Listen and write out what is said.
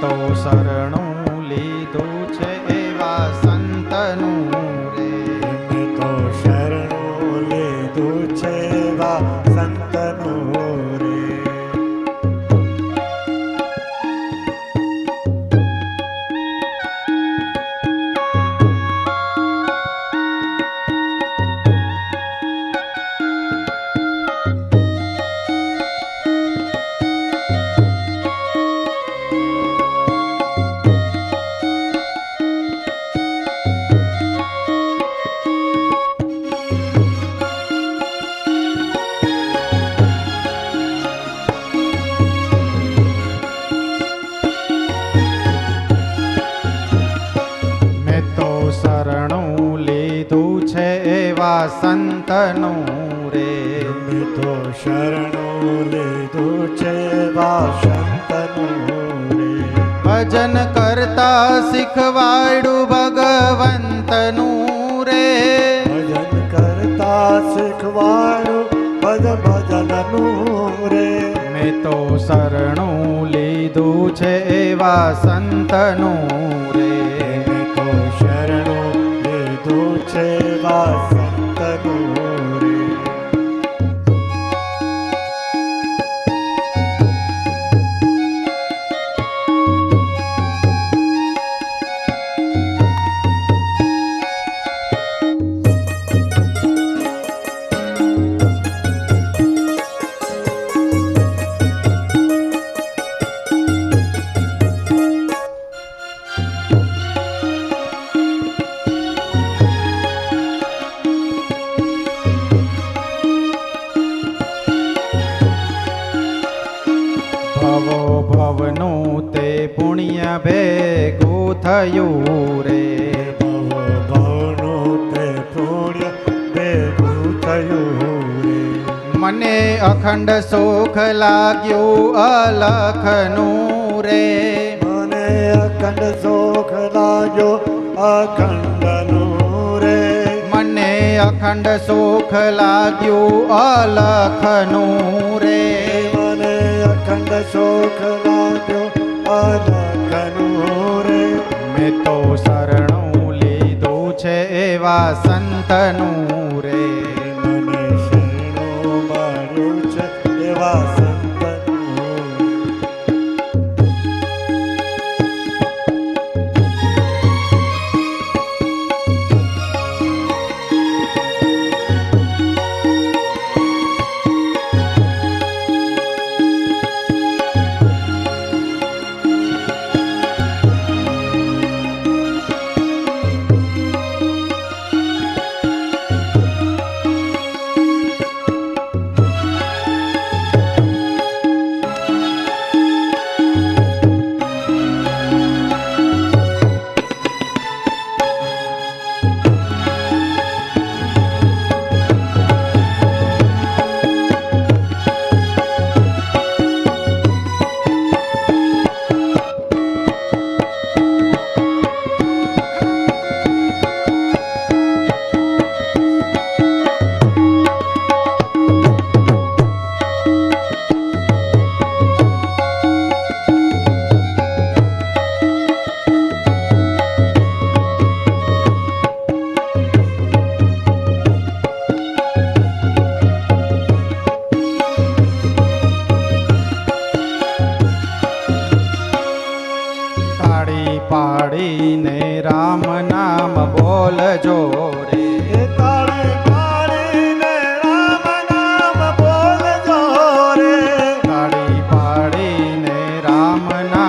તો શરણું લીધું છે એવા સંતનું રે. મેં તો શરણું લીધું છે એવા સંતનું રે. શરણું લીધું છે એવા સંતનું રે. મેં તો શરણું લીધું છે એવા સંતનું રે. ભજન કરતા શીખવાડ્યું ભગવંતનું રે. ભજન કરતા શીખવાડ્યું ભજનનું રે. મેં તો શરણું લીધું છે એવા સંતનું રે. શરણું લીધું છે એવા સંતનું રે. ભવો ભવનું તે પુણ્ય ભેગું થયું રે. ભવો ભવનું તે પુણ્ય ભેગું થયું રે. મને અખંડ સુખ લાગ્યું અલખનું રે. મને અખંડ સુખ લાગ્યો અખંડનું રે. મને અખંડ સુખ લાગ્યું અલખનું રે. મને અખંડ સુખ લાગ્યો અલખનું રે. મેં તો શરણું લીધું છે એવા સંતનું રે. મને શરણું મળ્યું છે એવા સંતનું. પાડીને રામ નામ બોલજો રે. તાળી પાડીને રામ નામ બોલજો રે. તાળી પાડીને રામ નામ